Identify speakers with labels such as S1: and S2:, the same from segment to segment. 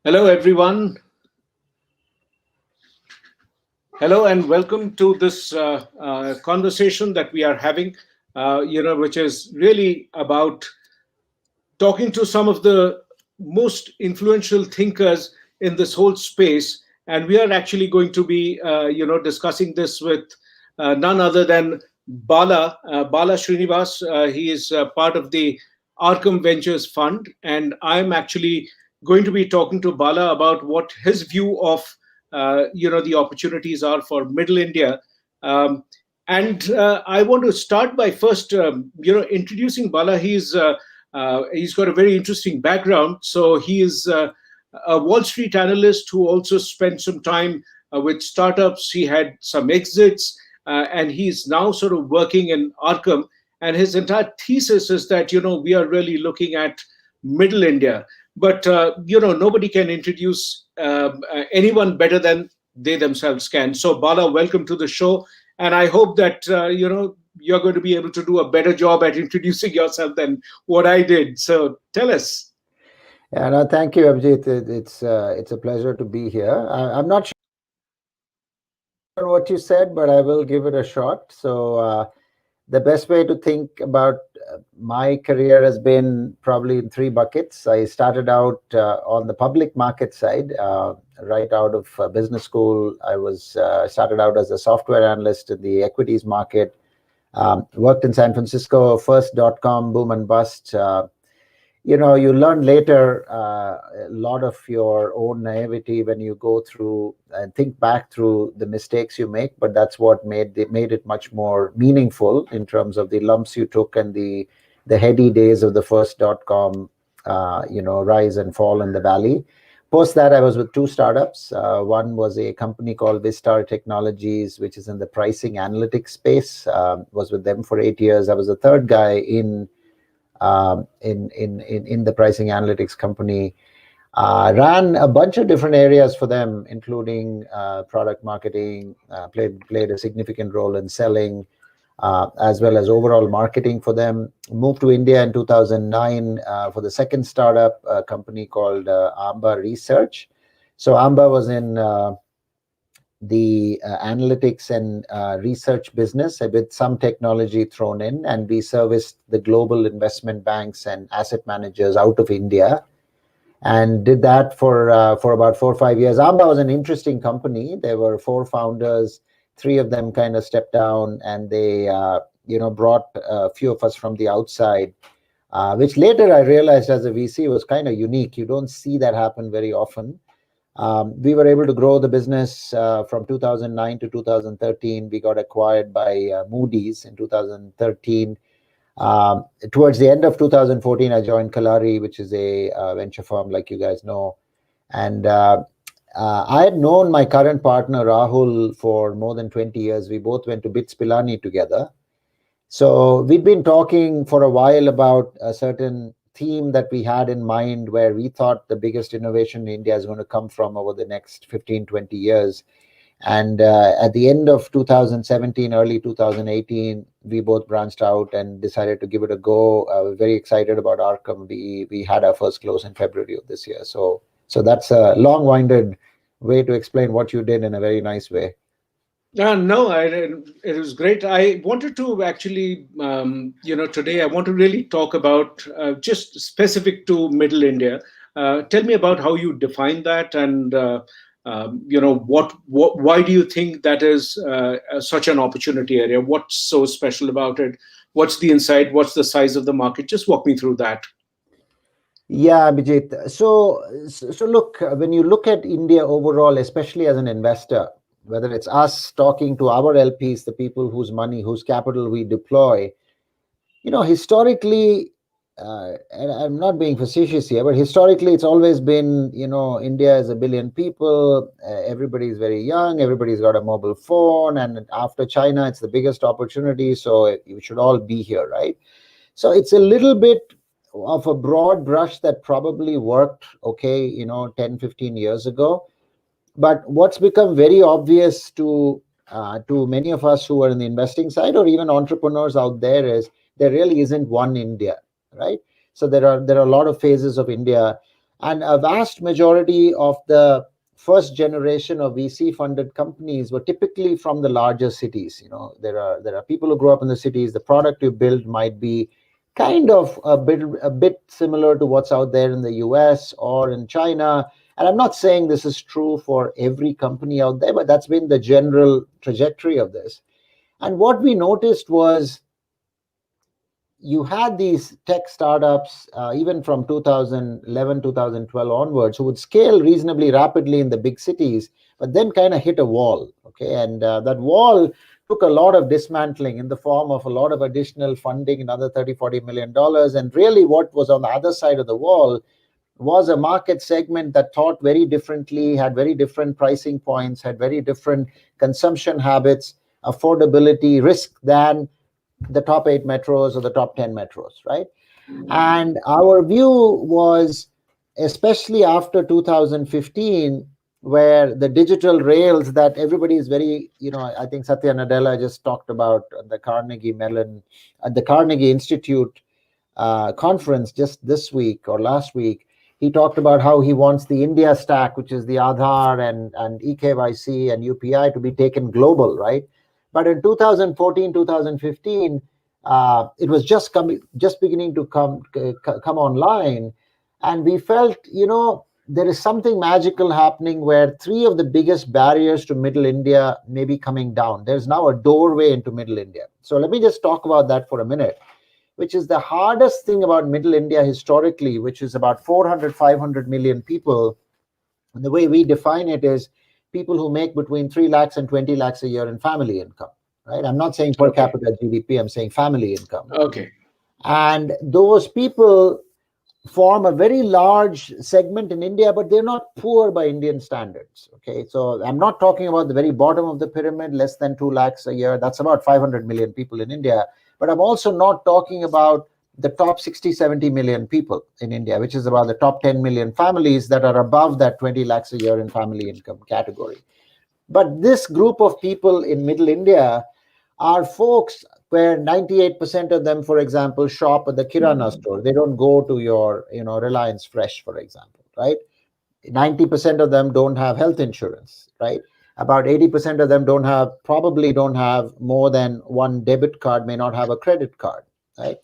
S1: Hello, everyone. Hello, and welcome to this conversation that we are having, which is really about talking to some of the most influential thinkers in this whole space. And we are actually going to be, discussing this with none other than Bala Srinivas. He is part of the Arkam Ventures Fund, and I'm actually going to be talking to Bala about what his view of, the opportunities are for Middle India. Um, and I want to start by first, introducing Bala. He's got a very interesting background. So he is a Wall Street analyst who also spent some time with startups. He had some exits, and he's now sort of working in Arkam. And his entire thesis is that we are really looking at Middle India, but nobody can introduce anyone better than they themselves can. So Bala, welcome to the show, and I hope that you're going to be able to do a better job at introducing yourself than what I did. So tell us.
S2: Yeah, no, thank you, Abhijit. It's a pleasure to be here. I'm not sure what you said, but I will give it a shot. So the best way to think about my career has been probably in three buckets. I started out on the public market side, right out of business school. I was started out as a software analyst in the equities market. Worked in San Francisco, first dot-com boom and bust. You learn later a lot of your own naivety when you go through and think back through the mistakes you make, but that's what made it much more meaningful in terms of the lumps you took and the heady days of the first dot-com rise and fall in the valley. Post that, I was with two startups. One was a company called Vistar Technologies, which is in the pricing analytics space. Was with them for 8 years. I was the third guy in the pricing analytics company. Ran a bunch of different areas for them, including product marketing, played a significant role in selling, as well as overall marketing for them. Moved to India in 2009 for the second startup, a company called Amba Research. So Amba was in the analytics and research business with some technology thrown in, and we serviced the global investment banks and asset managers out of India, and did that for about 4 or 5 years. Amba was an interesting company. There were four founders. Three of them kind of stepped down, and they brought a few of us from the outside, which later I realized as a VC was kind of unique. You don't see that happen very often. We were able to grow the business from 2009 to 2013. We got acquired by Moody's in 2013. Towards the end of 2014, I joined Kalari, which is a venture firm, like you guys know. And I had known my current partner, Rahul, for more than 20 years. We both went to BITS Pilani together. So we'd been talking for a while about a certain theme that we had in mind, where we thought the biggest innovation in India is going to come from over the next 15, 20 years. And at the end of 2017, early 2018, we both branched out and decided to give it a go. We're very excited about Arkam. We had our first close in February of this year. So that's a long-winded way to explain what you did in a very nice way.
S1: No, it was great. I wanted to actually, today I want to really talk about just specific to Middle India. Tell me about how you define that, and why do you think that is such an opportunity area? What's so special about it? What's the insight? What's the size of the market? Just walk me through that.
S2: Yeah, Abhijit. So look, when you look at India overall, especially as an investor, whether it's us talking to our LPs, the people whose money, whose capital we deploy, historically, and I'm not being facetious here, but historically it's always been, India is 1 billion people, everybody's very young, everybody's got a mobile phone, and after China, it's the biggest opportunity, so you should all be here, right? So it's a little bit of a broad brush that probably worked okay, 10, 15 years ago. But what's become very obvious to many of us who are in the investing side, or even entrepreneurs out there, is there really isn't one India, right? So there are a lot of phases of India. And a vast majority of the first generation of VC funded companies were typically from the larger cities. There are people who grow up in the cities. The product you build might be kind of a bit similar to what's out there in the US or in China. And I'm not saying this is true for every company out there, but that's been the general trajectory of this. And what we noticed was you had these tech startups, even from 2011, 2012 onwards, who would scale reasonably rapidly in the big cities, but then kind of hit a wall. Okay. And that wall took a lot of dismantling in the form of a lot of additional funding, another 30, $40 million. And really, what was on the other side of the wall was a market segment that thought very differently, had very different pricing points, had very different consumption habits, affordability, risk than the top 8 metros or the top 10 metros, right? And our view was, especially after 2015, where the digital rails that everybody is very, I think Satya Nadella just talked about at the Carnegie Mellon, at the Carnegie Institute conference just this week or last week. He talked about how he wants the India stack, which is the Aadhaar and eKYC and UPI, to be taken global, right? But in 2014, 2015, it was just beginning to come online, and we felt, there is something magical happening where three of the biggest barriers to Middle India may be coming down. There's now a doorway into Middle India. So let me just talk about that for a minute, which is the hardest thing about Middle India historically, which is about 400, 500 million people. And the way we define it is people who make between 3 lakhs and 20 lakhs a year in family income, right? I'm not saying per
S1: Okay.
S2: capita GDP, I'm saying family income.
S1: Okay.
S2: And those people form a very large segment in India, but they're not poor by Indian standards. Okay, so I'm not talking about the very bottom of the pyramid, less than 2 lakhs a year. That's about 500 million people in India. But I'm also not talking about the top 60, 70 million people in India, which is about the top 10 million families that are above that 20 lakhs a year in family income category. But this group of people in Middle India are folks where 98% of them, for example, shop at the Kirana store. They don't go to your, Reliance Fresh, for example, right? 90% of them don't have health insurance, right? About 80% of them probably don't have more than one debit card, may not have a credit card, right?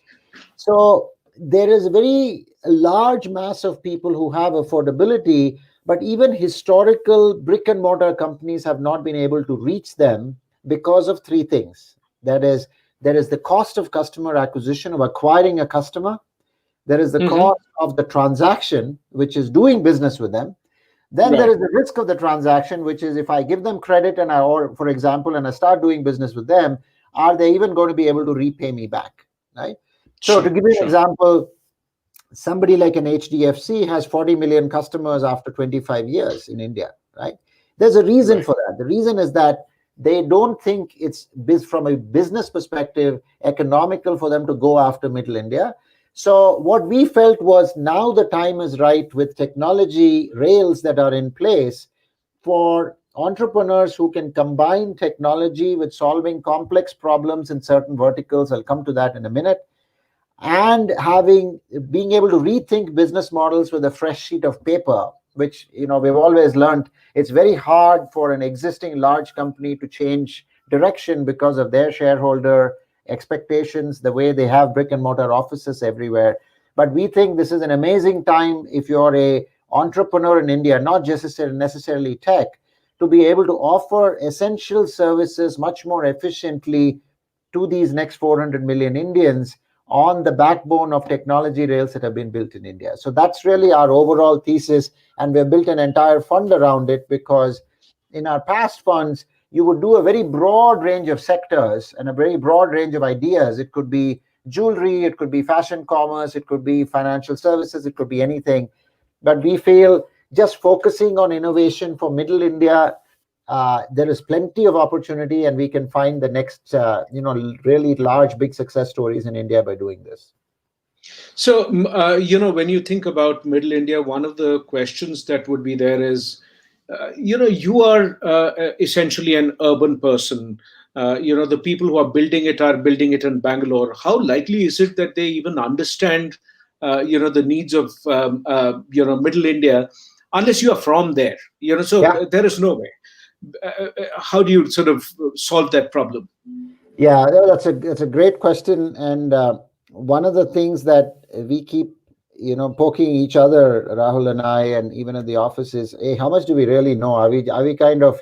S2: So there is a very large mass of people who have affordability, but even historical brick and mortar companies have not been able to reach them because of three things. That is, there is the cost of customer acquisition, of acquiring a customer. There is the
S1: Hmm.
S2: cost of the transaction, which is doing business with them. Then there
S1: Right.
S2: is the risk of the transaction, which is if I give them credit or for example, and I start doing business with them, are they even going to be able to repay me back, right? So to
S1: Sure.
S2: give you an
S1: Sure.
S2: example, somebody like an HDFC has 40 million customers after 25 years in India, right? There's a reason
S1: Right.
S2: for that. The reason is that they don't think it's from a business perspective economical for them to go after Middle India. So what we felt was now the time is right with technology rails that are in place for entrepreneurs who can combine technology with solving complex problems in certain verticals. I'll come to that in a minute, and being able to rethink business models with a fresh sheet of paper, which we've always learned it's very hard for an existing large company to change direction because of their shareholder expectations, the way they have brick and mortar offices everywhere. But we think this is an amazing time if you're a entrepreneur in India, not just necessarily tech, to be able to offer essential services much more efficiently to these next 400 million Indians on the backbone of technology rails that have been built in India. So that's really our overall thesis, and we've built an entire fund around it because in our past funds, you would do a very broad range of sectors and a very broad range of ideas. It could be jewelry, it could be fashion commerce, it could be financial services, it could be anything. But we feel just focusing on innovation for Middle India, there is plenty of opportunity, and we can find the next, really large, big success stories in India by doing this.
S1: So, when you think about Middle India, one of the questions that would be there is, you are essentially an urban person. The people who are building it in Bangalore. How likely is it that they even understand the needs of middle India unless you are from there. So
S2: Yeah.
S1: there is no way. How do you sort of solve that problem?
S2: Yeah, no, that's a great question, and one of the things that we keep, poking each other, Rahul and I, and even at the office is, hey, how much do we really know? Are we kind of,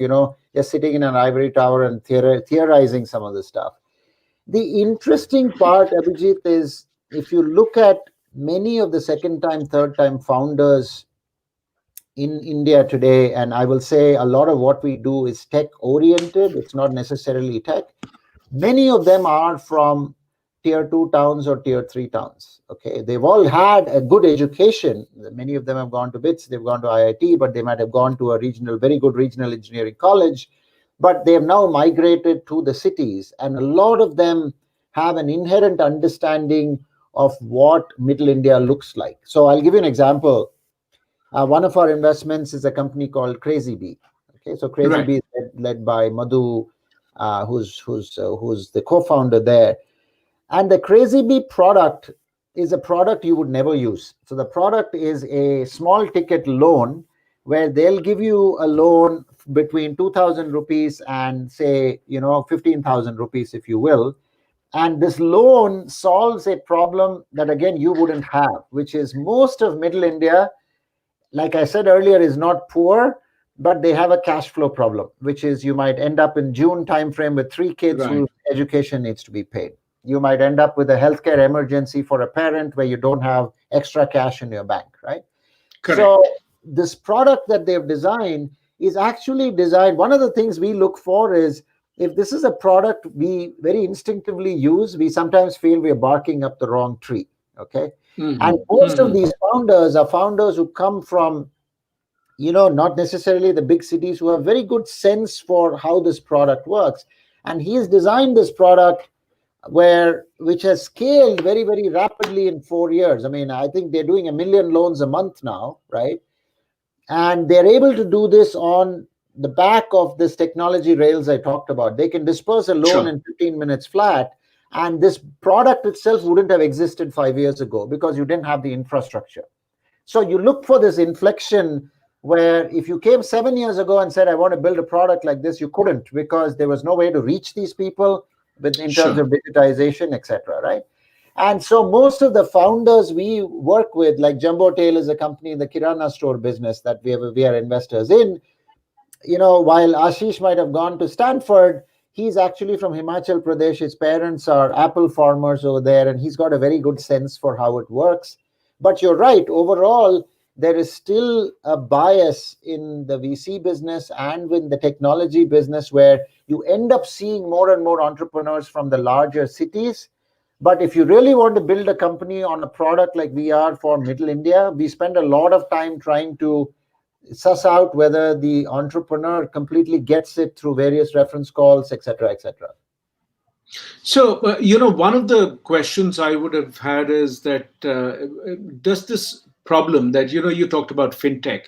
S2: just sitting in an ivory tower and theorizing some of this stuff? The interesting part, Abhijit, is if you look at many of the second time, third time founders in India today, and I will say a lot of what we do is tech oriented. It's not necessarily tech. Many of them are from tier 2 towns or tier 3 towns. Okay, they've all had a good education. Many of them have gone to BITS, they've gone to IIT, but they might have gone to a very good regional engineering college. But they have now migrated to the cities, and a lot of them have an inherent understanding of what middle India looks like. So I'll give you an example. One of our investments is a company called Crazy Bee. Okay, so Crazy
S1: Right.
S2: Bee is led by Madhu, who's the co-founder there. And the Crazy Bee product is a product you would never use. So the product is a small ticket loan where they'll give you a loan between 2,000 rupees and say 15,000 rupees, if you will. And this loan solves a problem that again you wouldn't have, which is most of middle India, like I said earlier, is not poor, but they have a cash flow problem, which is you might end up in June timeframe with 3 kids
S1: Right.
S2: whose education needs to be paid. You might end up with a healthcare emergency for a parent where you don't have extra cash in your bank, right? So
S1: Correct.
S2: this product that they've designed is actually designed. One of the things we look for is if this is a product we very instinctively use, we sometimes feel we're barking up the wrong tree. Okay. And
S1: Hmm.
S2: most of
S1: Hmm.
S2: these founders are founders who come from not necessarily the big cities, who have very good sense for how this product works. And he has designed this product which has scaled very, very rapidly in 4 years. I mean, I think they're doing 1 million loans a month now, right? And they're able to do this on the back of this technology rails I talked about. They can disperse a loan
S1: Sure.
S2: in 15 minutes flat. And this product itself wouldn't have existed 5 years ago because you didn't have the infrastructure. So you look for this inflection where if you came 7 years ago and said, I want to build a product like this, you couldn't because there was no way to reach these people in terms
S1: Sure.
S2: of digitization, etc. Right? And so most of the founders we work with, like Jumbo Tail is a company in the Kirana store business that we are investors in. While Ashish might have gone to Stanford, he's actually from Himachal Pradesh. His parents are apple farmers over there, and he's got a very good sense for how it works. But you're right, overall, there is still a bias in the VC business and in the technology business where you end up seeing more and more entrepreneurs from the larger cities. But if you really want to build a company on a product like we are for Middle India, we spend a lot of time trying to suss out whether the entrepreneur completely gets it through various reference calls, etc., etc.
S1: So, one of the questions I would have had is that does this problem that, you talked about fintech,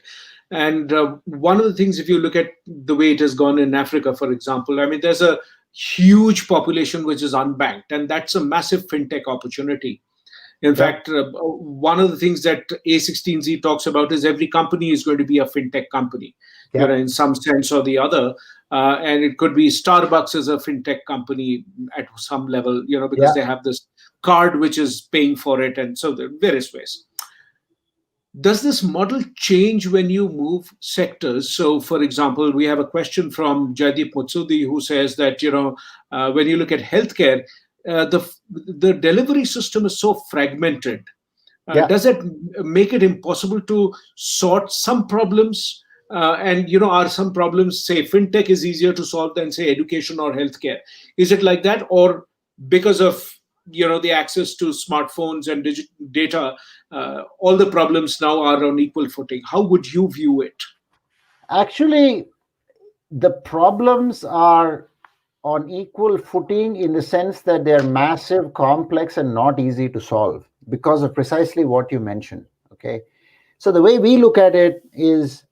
S1: and one of the things, if you look at the way it has gone in Africa, for example, I mean, there's a huge population which is unbanked, and that's a massive fintech opportunity. In
S2: Yeah,
S1: fact, one of the things that A16Z talks about is every company is going to be a fintech company,
S2: yeah,
S1: in some sense or the other. And it could be Starbucks as a fintech company at some level, because
S2: yeah.
S1: they have this card which is paying for it. And so there are various ways. Does this model change when you move sectors? So, for example, we have a question from Jaideep Mutsudi who says that when you look at healthcare, the delivery system is so fragmented.
S2: Yeah.
S1: Does it make it impossible to sort some problems? And are some problems, say, fintech is easier to solve than, say, education or healthcare? Is it like that, or because of the access to smartphones and data, all the problems now are on equal footing? How would you view it?
S2: Actually, the problems are on equal footing in the sense that they're massive, complex, and not easy to solve because of precisely what you mentioned. Okay. So the way we look at it is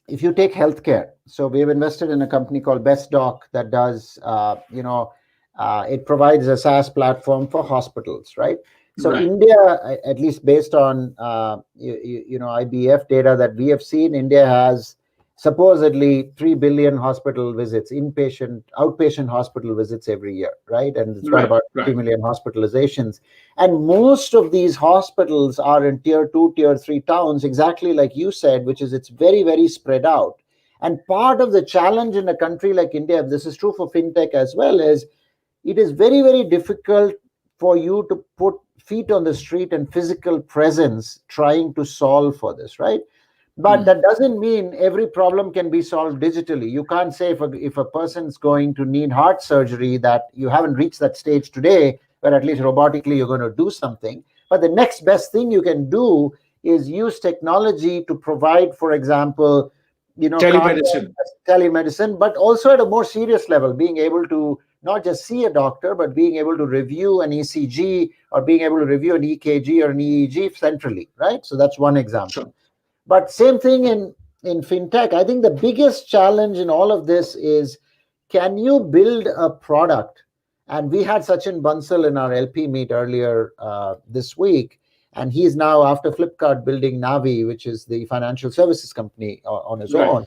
S2: if you take healthcare, so we've invested in a company called Best Doc that does, it provides a SaaS platform for hospitals, right? So
S1: Right.
S2: India, at least based on IBF data that we have seen, India has supposedly 3 billion hospital visits, outpatient hospital visits every year, right? And it's got
S1: Right.
S2: about 50
S1: Right.
S2: million hospitalizations. And most of these hospitals are in tier 2, tier 3 towns, exactly like you said, which is it's very, very spread out. And part of the challenge in a country like India, this is true for fintech as well, is it is very, very difficult for you to put feet on the street and physical presence trying to solve for this, right? But
S1: Hmm.
S2: that doesn't mean every problem can be solved digitally. You can't say if a person's going to need heart surgery that you haven't reached that stage today, where at least robotically you're going to do something. But the next best thing you can do is use technology to provide, for example,
S1: Telemedicine.
S2: telemedicine, but also at a more serious level, being able to not just see a doctor, but being able to review an ECG or being able to review an EKG or an EEG centrally, right? So that's one example.
S1: Sure.
S2: But same thing in fintech. I think the biggest challenge in all of this is, can you build a product? And we had Sachin Bansal in our LP meet earlier this week, and he's now, after Flipkart, building Navi, which is the financial services company on his
S1: Right.
S2: own.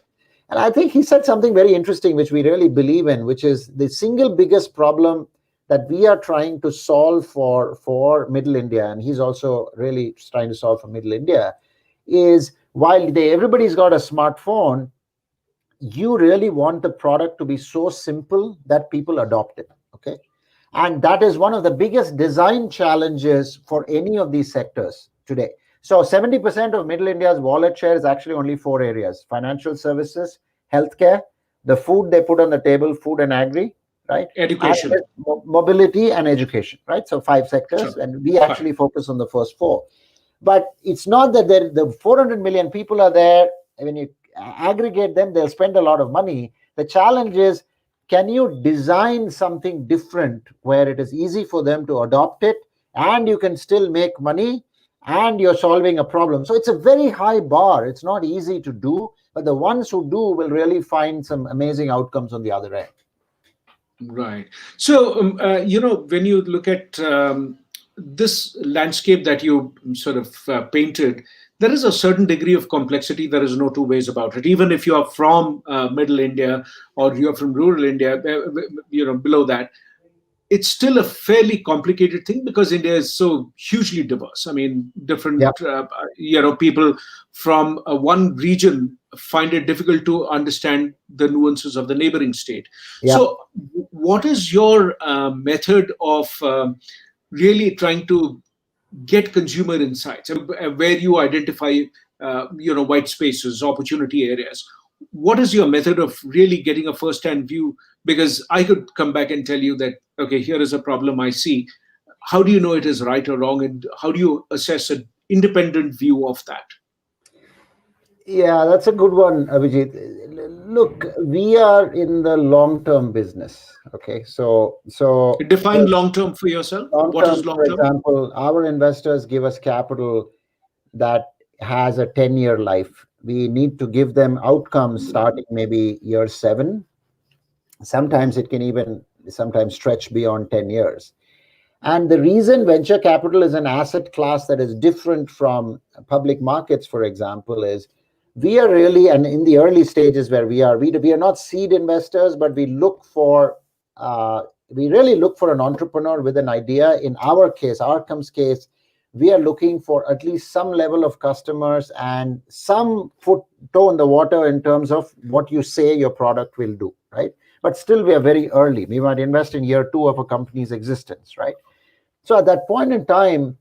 S2: And I think he said something very interesting, which we really believe in, which is the single biggest problem that we are trying to solve for Middle India, and he's also really trying to solve for Middle India, is while everybody's got a smartphone, you really want the product to be so simple that people adopt it. Okay. And that is one of the biggest design challenges for any of these sectors today. So 70% of Middle India's wallet share is actually only 4 areas: financial services, healthcare, the food they put on the table, food and agri, right? And
S1: Education.
S2: mobility and education, right? So 5 sectors,
S1: Sure.
S2: and we
S1: Fine.
S2: actually focus on the first 4. But it's not that the 400 million people are there. When you aggregate them, they'll spend a lot of money. The challenge is, can you design something different where it is easy for them to adopt it, and you can still make money, and you're solving a problem? So it's a very high bar. It's not easy to do, but the ones who do will really find some amazing outcomes on the other end.
S1: Right. So, when you look at this landscape that you sort of painted, there is a certain degree of complexity. There is no two ways about it. Even if you are from Middle India or you are from rural India, below that, it's still a fairly complicated thing because India is so hugely diverse. I mean, different
S2: Yeah.
S1: people from one region find it difficult to understand the nuances of the neighboring state.
S2: Yeah.
S1: So, what is your method of really trying to get consumer insights, where you identify white spaces, opportunity areas? What is your method of really getting a first hand view? Because I could come back and tell you that, okay, here is a problem I see. How do you know it is right or wrong, and how do you assess an independent view of that?
S2: Yeah, that's a good one, Abhijit. Look, we are in the long-term business. Okay, so
S1: Define
S2: the
S1: long term for yourself.
S2: long
S1: What
S2: term,
S1: is long
S2: for
S1: term?
S2: example, our investors give us capital that has a 10-year life. We need to give them outcomes starting maybe year 7. Sometimes it can even sometimes stretch beyond 10 years. And the reason venture capital is an asset class that is different from public markets, for example, is we are really, and in the early stages where we are not seed investors, but we really look for an entrepreneur with an idea. In our case, Arkam's case, we are looking for at least some level of customers and some toe in the water in terms of what you say your product will do, right? But still, we are very early. We might invest in year 2 of a company's existence, right? So at that point in time,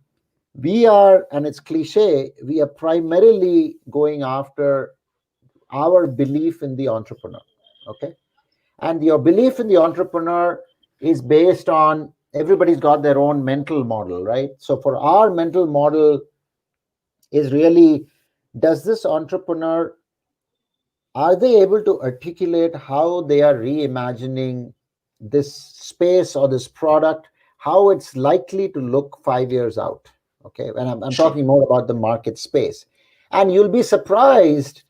S2: we are, and it's cliche, we are primarily going after our belief in the entrepreneur. Okay. And your belief in the entrepreneur is based on, everybody's got their own mental model, right? So for our mental model is really, does this entrepreneur, are they able to articulate how they are reimagining this space or this product, how it's likely to look 5 years out? Okay, and I'm
S1: Sure.
S2: talking more about the market space. And you'll be surprised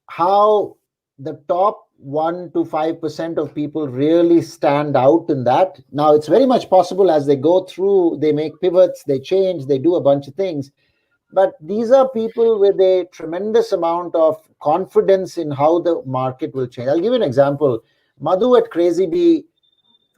S2: how the top 1 to 5% of people really stand out in that. Now, it's very much possible as they go through, they make pivots, they change, they do a bunch of things. But these are people with a tremendous amount of confidence in how the market will change. I'll give you an example. Madhu at Crazy Bee,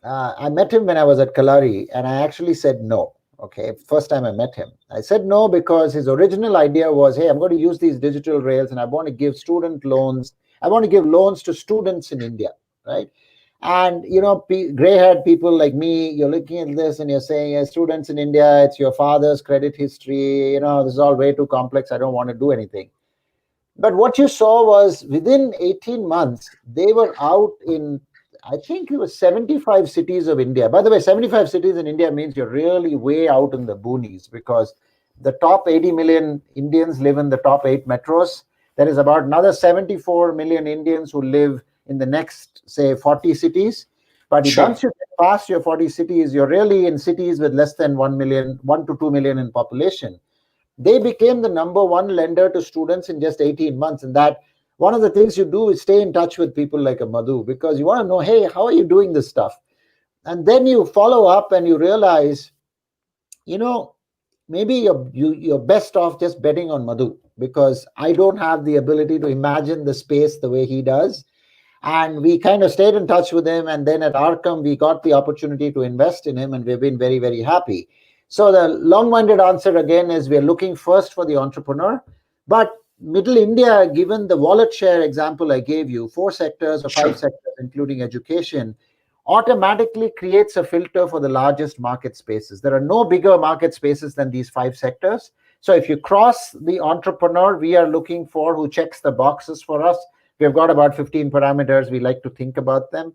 S2: I met him when I was at Kalari, and I actually said no. Okay, first time I met him, I said no because his original idea was, hey, I'm going to use these digital rails and I want to give student loans. I want to give loans to students in India, right? And gray-haired people like me, you're looking at this and you're saying, as students in India, it's your father's credit history. This is all way too complex. I don't want to do anything. But what you saw was within 18 months, they were out in, I think it was 75 cities of India. By the way, 75 cities in India means you're really way out in the boonies, because the top 80 million Indians live in the top 8 metros. There is about another 74 million Indians who live in the next, say, 40 cities. But once you get past your 40 cities, you're really in cities with less than 1 to 2 million in population. They became the number one lender to students in just 18 months. And that one of the things you do is stay in touch with people like a Madhu, because you want to know, hey, how are you doing this stuff? And then you follow up and you realize, maybe you're best off just betting on Madhu, because I don't have the ability to imagine the space the way he does. And we kind of stayed in touch with him. And then at Arkam, we got the opportunity to invest in him, and we've been very, very happy. So the long-winded answer again is we're looking first for the entrepreneur. But Middle India, given the wallet share example I gave you, 4 sectors or 5 sectors, including education, automatically creates a filter for the largest market spaces. There are no bigger market spaces than these 5 sectors. So if you cross the entrepreneur we are looking for, who checks the boxes for us, we've got about 15 parameters. We like to think about them.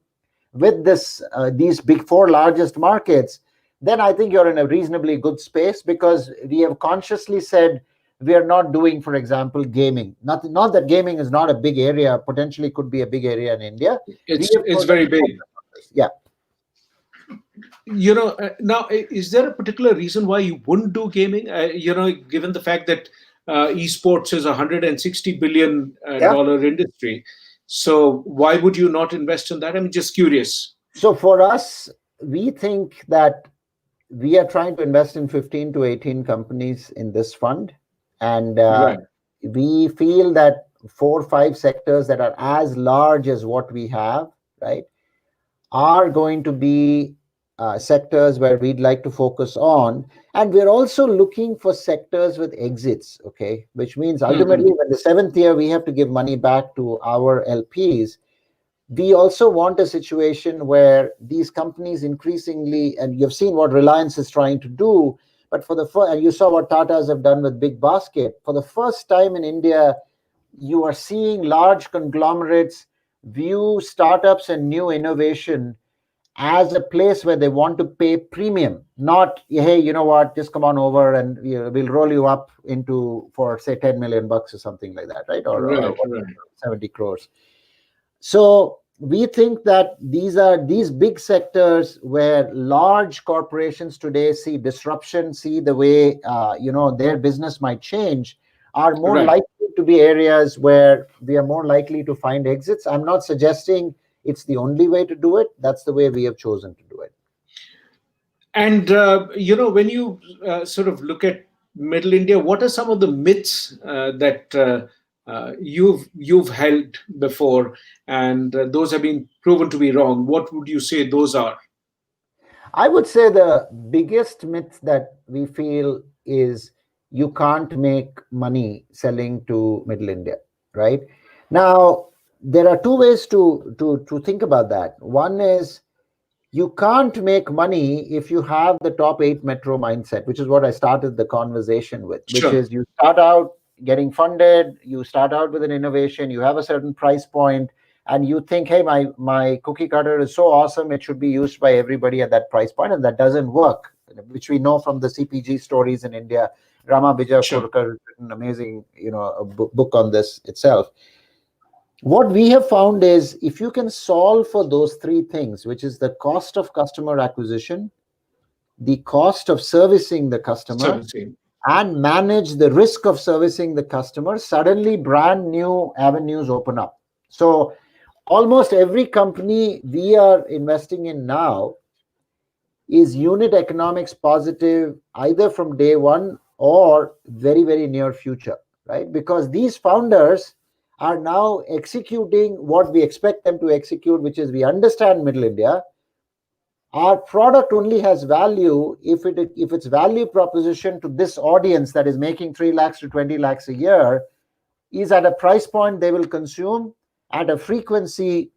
S2: With these big 4 largest markets, then I think you're in a reasonably good space, because we have consciously said we are not doing, for example, gaming. Not that gaming is not a big area, potentially could be a big area in India.
S1: It's very big.
S2: Yeah.
S1: Now, is there a particular reason why you wouldn't do gaming? Given the fact that esports is $160 billion dollar industry. So why would you not invest in that? I'm just curious.
S2: So for us, we think that we are trying to invest in 15 to 18 companies in this fund. And we feel that 4 or 5 sectors that are as large as what we have, right, are going to be sectors where we'd like to focus on. And we're also looking for sectors with exits, okay, which means ultimately when the 7th year we have to give money back to our LPs. We also want a situation where these companies increasingly, and you've seen what Reliance is trying to do, but and you saw what Tatas have done with Big Basket. For the first time in India, you are seeing large conglomerates view startups and new innovation as a place where they want to pay premium, not, hey, you know what, just come on over and we'll roll you up for say $10 million or something like that, right? Or 70 crores. So we think that these big sectors where large corporations today see disruption, see the way their business might change, are more likely to be areas where we are more likely to find exits. I'm not suggesting it's the only way to do it. That's the way we have chosen to do it.
S1: And when you sort of look at Middle India, what are some of the myths that you've held before, and those have been proven to be wrong? What would you say those are?
S2: I would say the biggest myth that we feel is you can't make money selling to Middle India, right? Now, there are 2 ways to think about that. One is you can't make money if you have the top 8 metro mindset, which is what I started the conversation with, which is you start out getting funded, you start out with an innovation, you have a certain price point, and you think, hey, my cookie cutter is so awesome, it should be used by everybody at that price point, and that doesn't work, which we know from the CPG stories in India. Rama Vijay Kurkar has written an amazing a book on this itself. What we have found is if you can solve for those 3 things, which is the cost of customer acquisition, the cost of servicing the customer, and manage the risk of servicing the customer, suddenly brand new avenues open up. So almost every company we are investing in now is unit economics positive either from day one or very, very near future, right? Because these founders are now executing what we expect them to execute, which is we understand Middle India. Our product only has value if its value proposition to this audience that is making 3 lakhs to 20 lakhs a year is at a price point they will consume at a frequency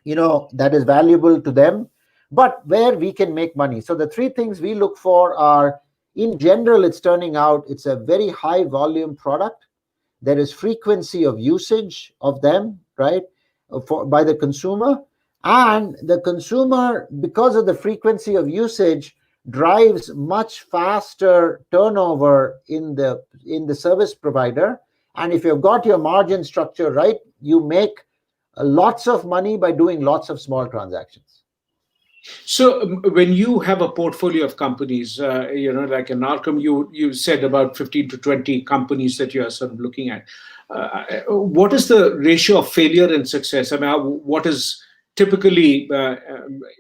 S2: that is valuable to them, but where we can make money. So the three things we look for are, in general, it's turning out it's a very high volume product. There is frequency of usage of them, right, by the consumer. And the consumer, because of the frequency of usage, drives much faster turnover in the service provider. And if you've got your margin structure right, you make lots of money by doing lots of small transactions.
S1: So when you have a portfolio of companies, like in Arkam, you said about 15 to 20 companies that you are sort of looking at. What is the ratio of failure and success? I mean, what is typically,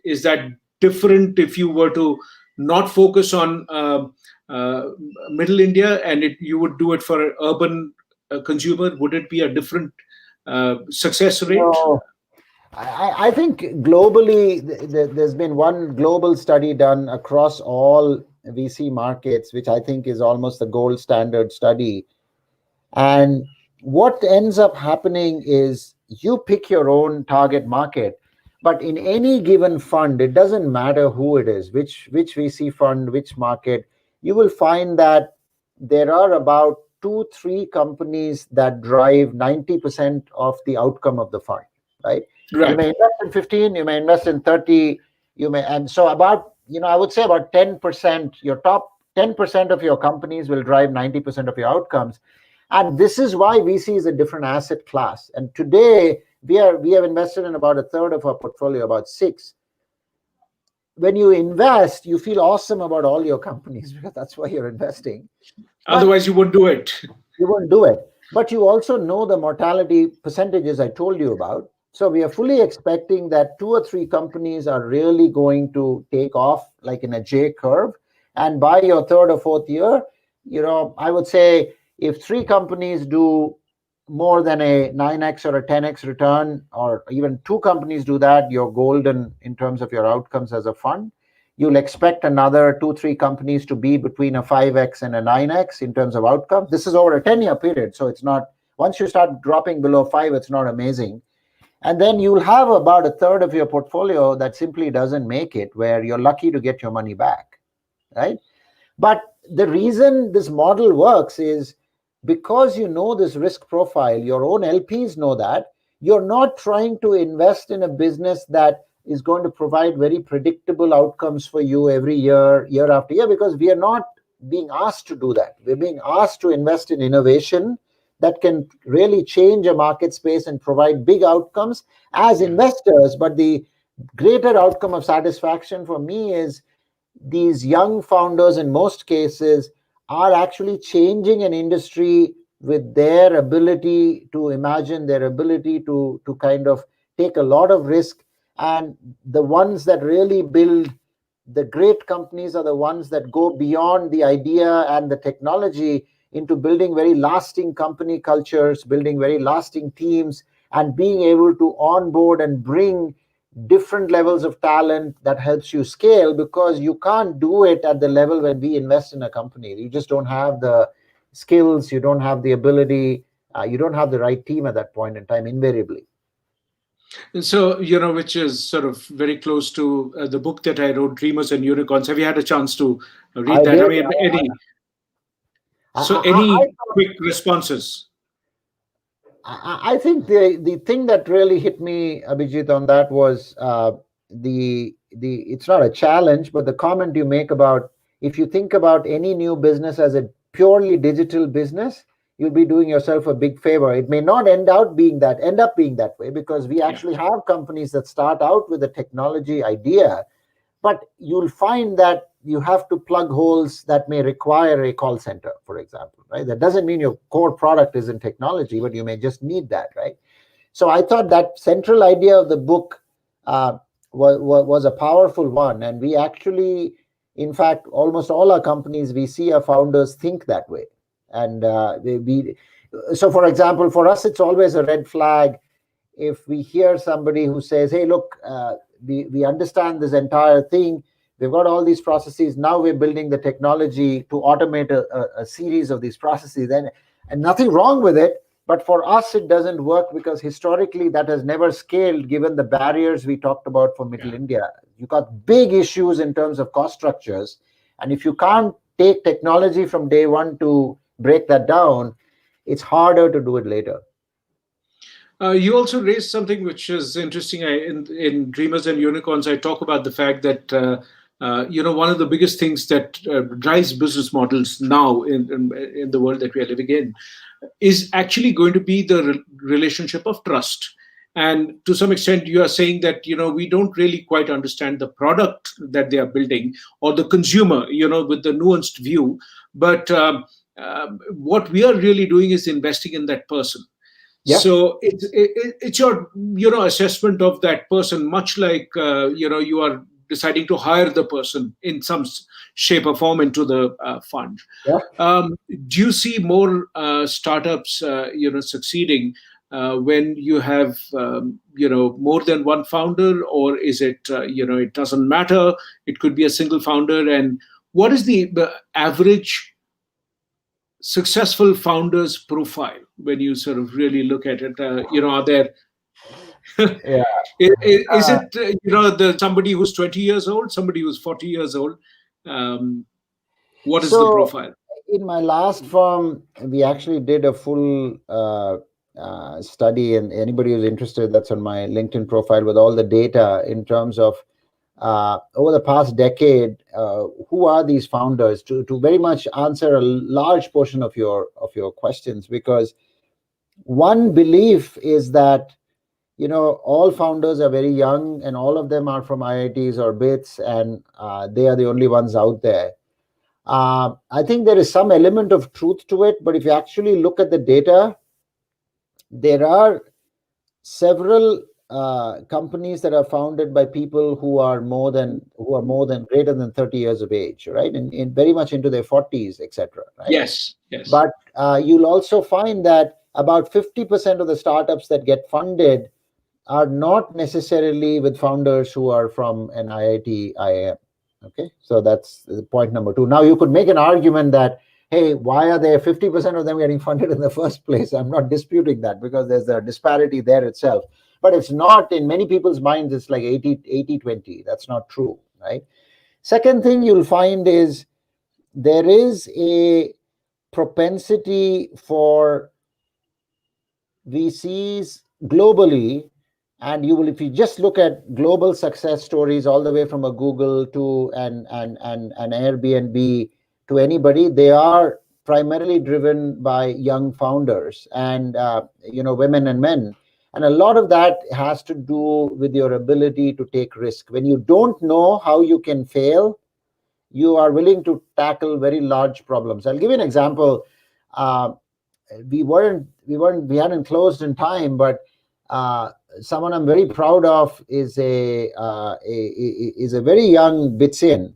S1: is that different if you were to not focus on Middle India and you would do it for an urban consumer? Would it be a different success rate?
S2: No, I think globally, there's been one global study done across all VC markets, which I think is almost the gold standard study. And what ends up happening is you pick your own target market, but in any given fund, it doesn't matter who it is, which VC fund, which market, you will find that there are about 2-3 companies that drive 90% of the outcome of the fund, right?
S1: Right.
S2: You may invest in 15, you may invest in 30, and so about, I would say about 10%, your top 10% of your companies will drive 90% of your outcomes. And this is why VC is a different asset class. And today we have invested in about a third of our portfolio, about 6. When you invest, you feel awesome about all your companies because that's why you're investing.
S1: Otherwise, you wouldn't do it.
S2: You won't do it. But you also know the mortality percentages I told you about. So we are fully expecting that 2 or 3 companies are really going to take off like in a J curve. And by your third or fourth year, I would say if 3 companies do more than a 9x or a 10x return, or even 2 companies do that, you're golden in terms of your outcomes as a fund. You'll expect another 2-3 companies to be between a 5x and a 9x in terms of outcomes. This is over a 10-year period. So it's not, once you start dropping below 5, it's not amazing. And then you'll have about a third of your portfolio that simply doesn't make it, where you're lucky to get your money back, right? But the reason this model works is because you know this risk profile, your own LPs know that, you're not trying to invest in a business that is going to provide very predictable outcomes for you every year, year after year, because we are not being asked to do that. We're being asked to invest in innovation that can really change a market space and provide big outcomes as investors. But the greater outcome of satisfaction for me is these young founders, in most cases, are actually changing an industry with their ability to imagine, their ability to kind of take a lot of risk. And the ones that really build the great companies are the ones that go beyond the idea and the technology into building very lasting company cultures, building very lasting teams, and being able to onboard and bring different levels of talent that helps you scale, because you can't do it at the level when we invest in a company. You just don't have the skills, you don't have the ability, you don't have the right team at that point in time, invariably.
S1: And so, which is sort of very close to the book that I wrote, Dreamers and Unicorns. Have you had a chance to read that? I mean, any quick responses?
S2: I think the thing that really hit me, Abhijit, on that was the it's not a challenge, but the comment you make about, if you think about any new business as a purely digital business, you'll be doing yourself a big favor. It may not end up being that way, because we actually have companies that start out with a technology idea, but you'll find that you have to plug holes that may require a call center, for example, right? That doesn't mean your core product is in technology, but you may just need that, right? So I thought that central idea of the book was a powerful one. And we actually, in fact, almost all our companies, we see our founders think that way. And so, for example, for us, it's always a red flag if we hear somebody who says, hey, look, we understand this entire thing. We've got all these processes. Now we're building the technology to automate a series of these processes. And nothing wrong with it. But for us, it doesn't work because historically that has never scaled given the barriers we talked about for Middle India. You've got big issues in terms of cost structures. And if you can't take technology from day one to break that down, it's harder to do it later.
S1: You also raised something which is interesting. In Dreamers and Unicorns, I talk about the fact that one of the biggest things that drives business models now in the world that we are living in is actually going to be the relationship of trust. And to some extent, you are saying that we don't really quite understand the product that they are building or the consumer, with the nuanced view. But what we are really doing is investing in that person.
S2: Yeah.
S1: So it's your assessment of that person, much like you are deciding to hire the person in some shape or form into the fund.
S2: Yeah.
S1: Do you see more startups succeeding when you have more than one founder, or is it it doesn't matter? It could be a single founder. And what is the average successful founders profile when you sort of really look at it? Are there
S2: Yeah.
S1: is it the somebody who's 20 years old, somebody who's 40 years old? What is the profile?
S2: In my last firm, we actually did a full study, and anybody who's interested, that's on my LinkedIn profile with all the data in terms of over the past decade, who are these founders, to very much answer a large portion of your questions. Because one belief is that all founders are very young and all of them are from IITs or BITS, and they are the only ones out there. I think there is some element of truth to it, but if you actually look at the data, there are several companies that are founded by people who are greater than 30 years of age, right? And very much into their 40s, etc. Right?
S1: Yes.
S2: But you'll also find that about 50% of the startups that get funded are not necessarily with founders who are from an IIT, IIM. Okay, so that's point number two. Now you could make an argument that, hey, why are there 50% of them getting funded in the first place? I'm not disputing that because there's a disparity there itself. But it's not, in many people's minds, it's like 80-20. That's not true, right? Second thing you'll find is there is a propensity for VCs globally, and if you just look at global success stories all the way from a Google to an Airbnb to anybody, they are primarily driven by young founders and women and men. And a lot of that has to do with your ability to take risk. When you don't know how you can fail, you are willing to tackle very large problems. I'll give you an example. We hadn't closed in time, but someone I'm very proud of is a very young Bitsian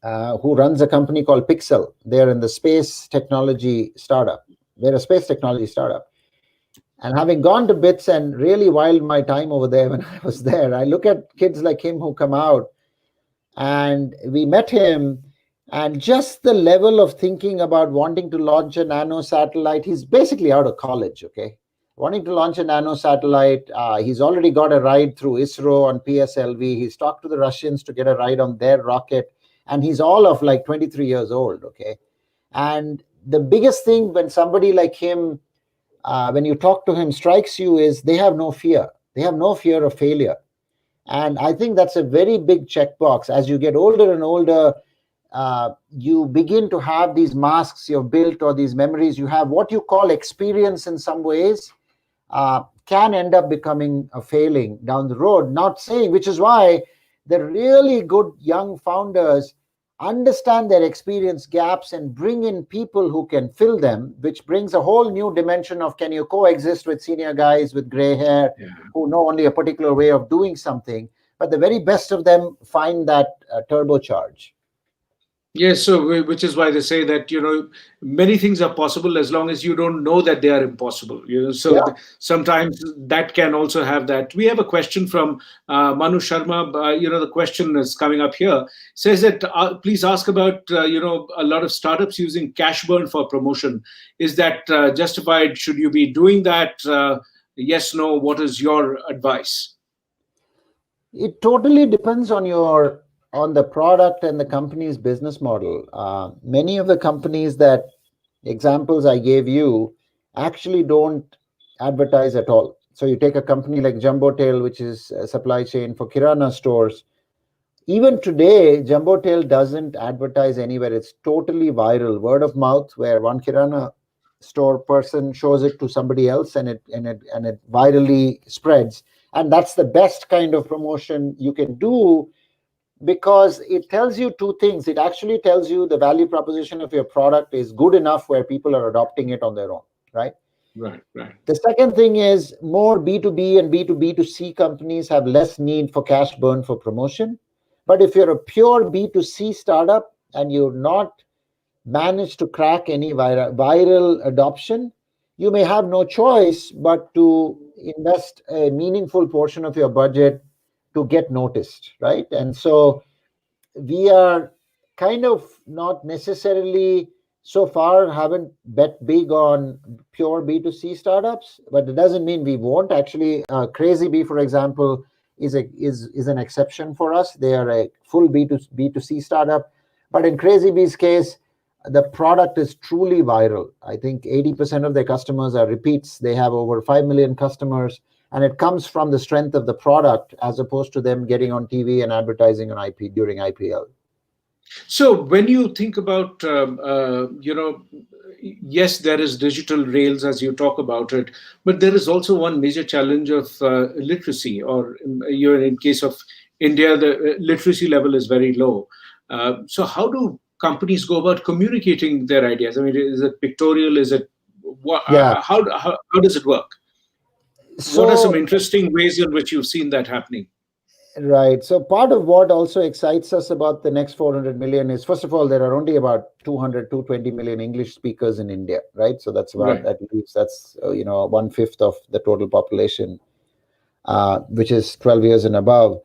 S2: who runs a company called Pixel. They're in the space technology startup. They're a space technology startup. And having gone to BITS and really whiled my time over there when I was there, I look at kids like him who come out, and we met him, and just the level of thinking about wanting to launch a nano satellite, he's basically out of college, okay? Wanting to launch a nano satellite, he's already got a ride through ISRO on PSLV. He's talked to the Russians to get a ride on their rocket, and he's all of like 23 years old, okay? And the biggest thing when somebody like him, when you talk to him, strikes you is they have no fear. They have no fear of failure. And I think that's a very big checkbox. As you get older and older, you begin to have these masks you've built or these memories. You have what you call experience in some ways, can end up becoming a failing down the road. Not saying, which is why the really good young founders understand their experience gaps and bring in people who can fill them, which brings a whole new dimension of can you coexist with senior guys with gray hair
S1: Yeah.
S2: who know only a particular way of doing something, but the very best of them find that turbocharge.
S1: Yes, so which is why they say that many things are possible as long as you don't know that they are impossible. So
S2: Yeah.
S1: sometimes that can also have that. We have a question from Manu Sharma. The question is coming up here. Says that please ask about a lot of startups using cash burn for promotion. Is that justified? Should you be doing that? Yes, no. What is your advice?
S2: It totally depends on the product and the company's business model. Many of the companies that examples I gave you actually don't advertise at all. So you take a company like Jumbo Tail, which is a supply chain for Kirana stores. Even today, Jumbo Tail doesn't advertise anywhere. It's totally viral, word of mouth, where one Kirana store person shows it to somebody else, and it virally spreads. And that's the best kind of promotion you can do, because it tells you two things. It actually tells you the value proposition of your product is good enough where people are adopting it on their own, right?
S1: Right, right.
S2: The second thing is more B2B and B2B2C companies have less need for cash burn for promotion. But if you're a pure B2C startup and you've not managed to crack any viral adoption, you may have no choice but to invest a meaningful portion of your budget to get noticed, right? And so we are kind of not necessarily so far haven't bet big on pure B2C startups, but it doesn't mean we won't. Actually, Crazy Bee, for example, is an exception for us. They are a full B2C startup, but in Crazy Bee's case, the product is truly viral. I think 80% of their customers are repeats. They have over 5 million customers, and it comes from the strength of the product as opposed to them getting on TV and advertising on IP during IPL.
S1: So when you think about, yes, there is digital rails as you talk about it, but there is also one major challenge of literacy, or in case of India, the literacy level is very low. So how do companies go about communicating their ideas? I mean, is it pictorial? Is it
S2: Yeah.
S1: how does it work? What are some
S2: So
S1: interesting ways in which you've seen that happening?
S2: right. So part of what also excites us about the next 400 million is, first of all, there are only about 200, 220 million English speakers in India, right? So that's about,
S1: Right.
S2: at least that's, 1/5 of the total population, which is 12 years and above.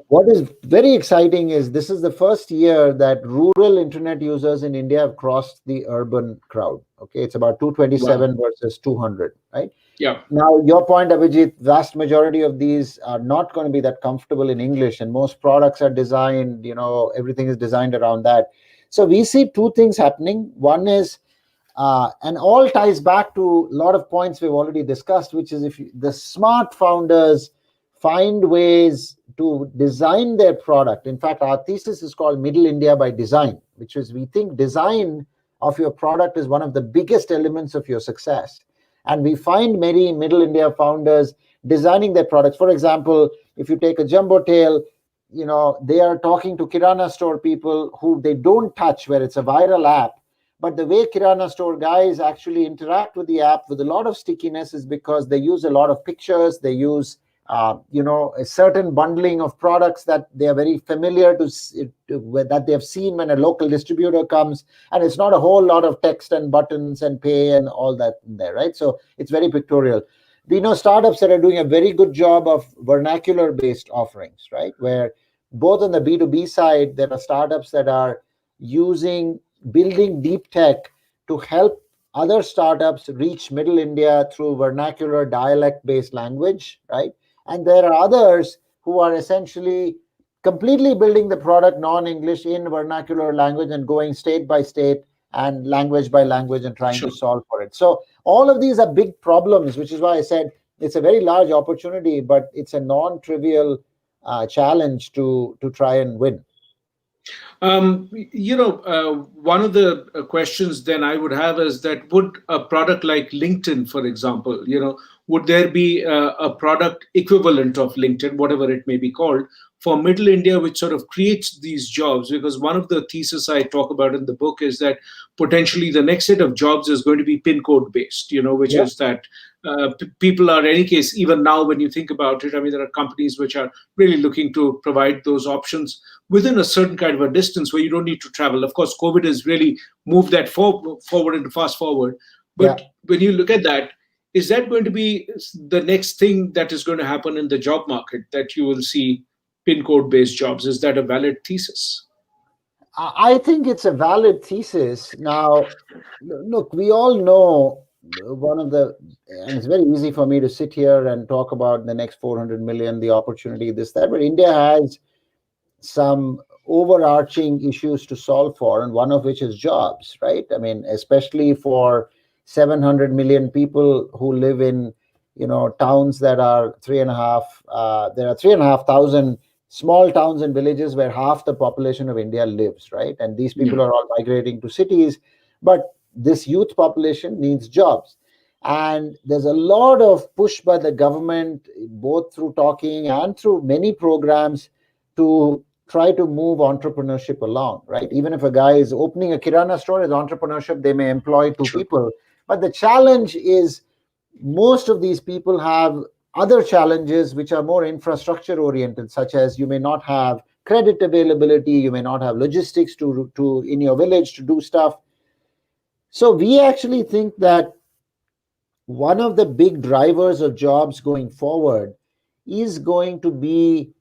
S2: What is very exciting is this is the first year that rural internet users in India have crossed the urban crowd. Okay, it's about
S1: Wow.
S2: 227 versus 200, right?
S1: Yeah.
S2: Now, your point, Abhijit, vast majority of these are not going to be that comfortable in English, and most products are designed, everything is designed around that. So we see two things happening. One is, and all ties back to a lot of points we've already discussed, which is the smart founders find ways to design their product. In fact, our thesis is called Middle India by Design, which is we think design of your product is one of the biggest elements of your success. And we find many Middle India founders designing their products. For example, if you take a Jumbo Tail, they are talking to Kirana store people who they don't touch, where it's a viral app. But the way Kirana store guys actually interact with the app with a lot of stickiness is because they use a lot of pictures. They use a certain bundling of products that they are very familiar that they have seen when a local distributor comes, and it's not a whole lot of text and buttons and pay and all that in there, right? So it's very pictorial. We know startups that are doing a very good job of vernacular-based offerings, right? Where both on the B2B side, there are startups that are building deep tech to help other startups reach Middle India through vernacular dialect-based language, right? And there are others who are essentially completely building the product non-English in vernacular language and going state by state and language by language and trying to
S1: Sure.
S2: solve for it. So all of these are big problems, which is why I said it's a very large opportunity, but it's a non-trivial challenge to try and win.
S1: One of the questions then I would have is that would a product like LinkedIn, for example, would there be a product equivalent of LinkedIn, whatever it may be called, for Middle India, which sort of creates these jobs? Because one of the thesis I talk about in the book is that potentially the next set of jobs is going to be pin code based, which
S2: Yeah,
S1: is that people are, in any case, even now when you think about it, I mean, there are companies which are really looking to provide those options within a certain kind of a distance where you don't need to travel. Of course, COVID has really moved that forward and fast forward. But
S2: yeah.
S1: when you look at that, is that going to be the next thing that is going to happen in the job market, that you will see pin code based jobs? Is that a valid thesis?
S2: I think it's a valid thesis. Now, look, we all know one of the, and it's very easy for me to sit here and talk about the next 400 million, the opportunity, this, that, but India has some overarching issues to solve for, and one of which is jobs, right? I mean, especially for 700 million people who live in, towns that are three and a half. There are 3,500 small towns and villages where half the population of India lives, right? And these
S1: Yeah.
S2: people are all migrating to cities, but this youth population needs jobs. And there's a lot of push by the government, both through talking and through many programs, to try to move entrepreneurship along, right? Even if a guy is opening a kirana store as entrepreneurship, they may employ two
S1: Sure.
S2: people. But the challenge is most of these people have other challenges which are more infrastructure oriented, such as you may not have credit availability, you may not have logistics to in your village to do stuff. So we actually think that one of the big drivers of jobs going forward is going to be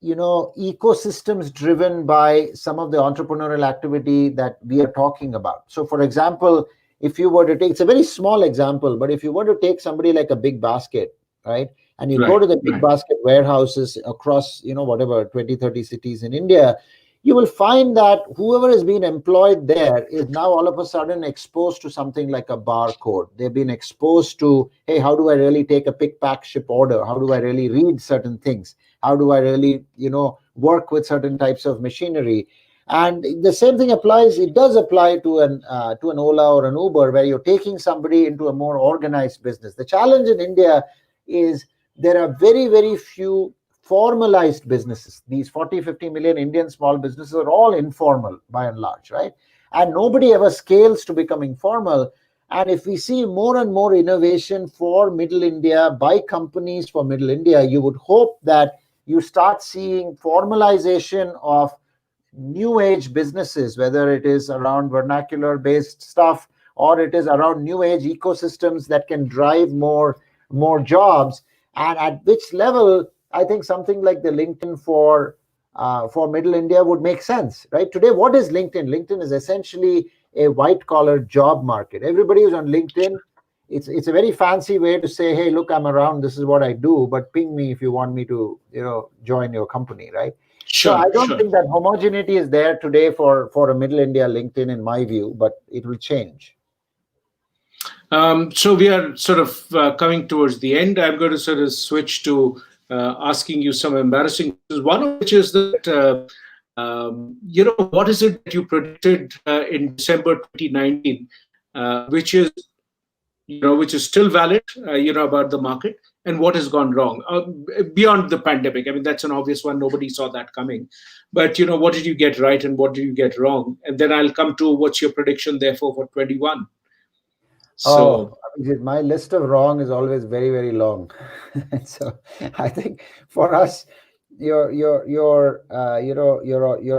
S2: ecosystems driven by some of the entrepreneurial activity that we are talking about. So for example, if you were to take, it's a very small example, but if you were to take somebody like a Big Basket, right, and you go
S1: Right.
S2: to the Big
S1: Right.
S2: Basket warehouses across whatever 20, 30 cities in India, you will find that whoever has been employed there is now all of a sudden exposed to something like a barcode. They've been exposed to, hey, how do I really take a pick, pack, ship order? How do I really read certain things? How do I really work with certain types of machinery? And the same thing applies, it does apply to an Ola or an Uber, where you're taking somebody into a more organized business. The challenge in India is there are very, very few formalized businesses. These 40, 50 million Indian small businesses are all informal by and large, right? And nobody ever scales to becoming formal. And if we see more and more innovation for Middle India by companies for Middle India, you would hope that you start seeing formalization of new age businesses, whether it is around vernacular based stuff or it is around new age ecosystems that can drive more jobs. And at which level, I think something like the LinkedIn for Middle India would make sense, right? Today, what is LinkedIn? LinkedIn is essentially a white collar job market. Everybody who's on LinkedIn, it's a very fancy way to say, hey, look, I'm around, this is what I do, but ping me if you want me to join your company, right? So I
S1: Sure.
S2: don't
S1: Sure.
S2: think that homogeneity is there today for a Middle India LinkedIn, in my view, but it will change.
S1: So we are sort of coming towards the end. I'm going to sort of switch to asking you some embarrassing questions. One of which is that, what is it that you predicted in December 2019, which is still valid, about the market, and what has gone wrong beyond the pandemic? I mean, that's an obvious one. Nobody saw that coming. But, what did you get right and what did you get wrong? And then I'll come to what's your prediction, therefore, for 21.
S2: Oh,
S1: So,
S2: my list of wrong is always very, very long. So I think for us, you're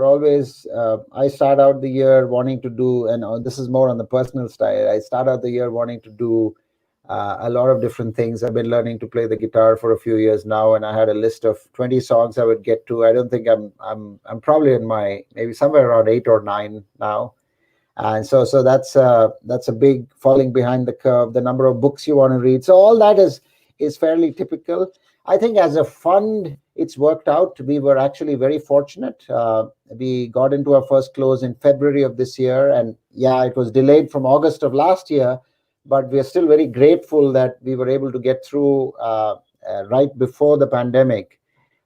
S2: always. I start out the year wanting to do, and this is more on the personal style. I start out the year wanting to do a lot of different things. I've been learning to play the guitar for a few years now, and I had a list of 20 songs I would get to. I don't think I'm probably in my maybe somewhere around 8 or 9 now. And so that's a big falling behind the curve, the number of books you want to read, so all that is fairly typical. I think as a fund it's worked out. We were actually very fortunate. We got into our first close in February of this year, and yeah, it was delayed from August of last year, but we are still very grateful that we were able to get through right before the pandemic.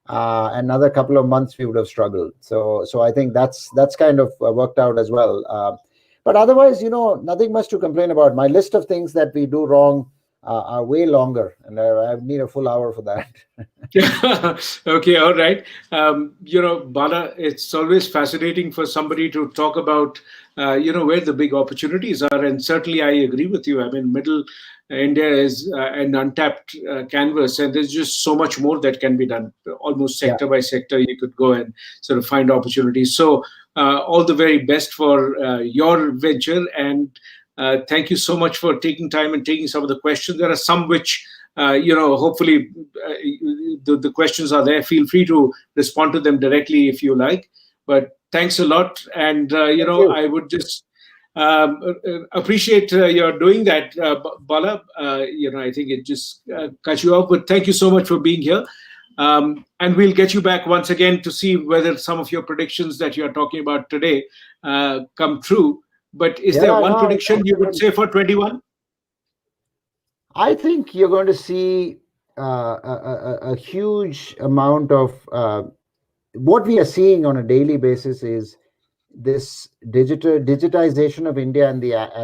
S2: another couple of months we would have struggled. So I think that's kind of worked out as well. But otherwise, nothing much to complain about. My list of things that we do wrong are way longer, and I need a full hour for that.
S1: Okay, all right. Bala, it's always fascinating for somebody to talk about, where the big opportunities are. And certainly I agree with you. I mean, middle India is an untapped canvas, and there's just so much more that can be done. Almost
S2: Yeah.
S1: sector by sector, you could go and sort of find opportunities. So, all the very best for your venture. And thank you so much for taking time and taking some of the questions. There are some which hopefully the questions are there. Feel free to respond to them directly if you like. But thanks a lot. And,
S2: Thank you.
S1: I would just appreciate your doing that, Bala. I think it just cut you off. But thank you so much for being here. And we'll get you back once again to see whether some of your predictions that you're talking about today come true. But is there
S2: Yeah,
S1: one
S2: no,
S1: prediction you would say for 21?
S2: I think you're going to see a huge amount of what we are seeing on a daily basis is this digitization of India, and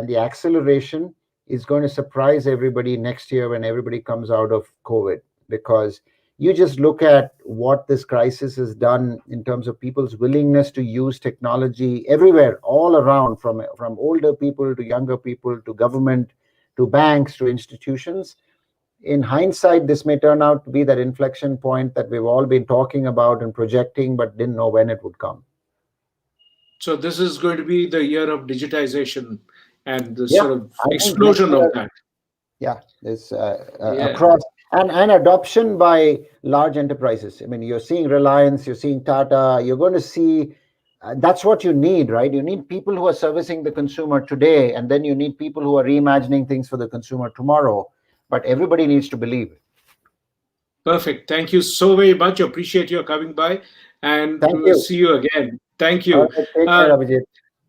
S2: the acceleration is going to surprise everybody next year when everybody comes out of COVID, because you just look at what this crisis has done in terms of people's willingness to use technology everywhere, all around, from older people to younger people to government to banks to institutions. In hindsight, this may turn out to be that inflection point that we've all been talking about and projecting, but didn't know when it would come.
S1: So this is going to be the year of digitization and the
S2: Yeah,
S1: sort of
S2: I think next
S1: explosion of
S2: year,
S1: that.
S2: yeah, it's
S1: Yeah.
S2: across, and adoption by large enterprises. I mean, you're seeing Reliance, you're seeing Tata, you're going to see. That's what you need, right? You need people who are servicing the consumer today, and then you need people who are reimagining things for the consumer tomorrow. But everybody needs to believe.
S1: Perfect. Thank you so very much. Appreciate your coming by, and
S2: Thank you.
S1: see you again. Thank
S2: All
S1: you.
S2: right, take care,
S1: Uh,
S2: Abhijit.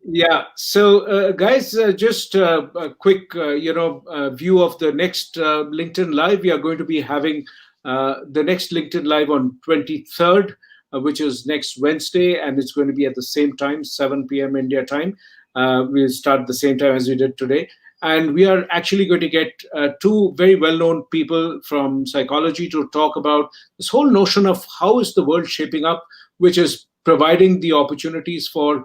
S1: Yeah. So, guys, just a quick, view of the next LinkedIn Live. We are going to be having the next LinkedIn Live on 23rd, which is next Wednesday, and it's going to be at the same time, 7 p.m. India time. We'll start the same time as we did today. And we are actually going to get two very well-known people from psychology to talk about this whole notion of how is the world shaping up, which is providing the opportunities for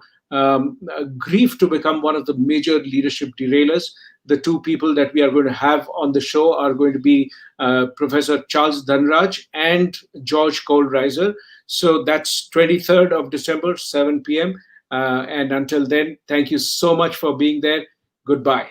S1: grief to become one of the major leadership derailers. The two people that we are going to have on the show are going to be Professor Charles Dhanraj and George Kohlreiser. So that's 23rd of December, 7 p.m. And until then, thank you so much for being there. Goodbye.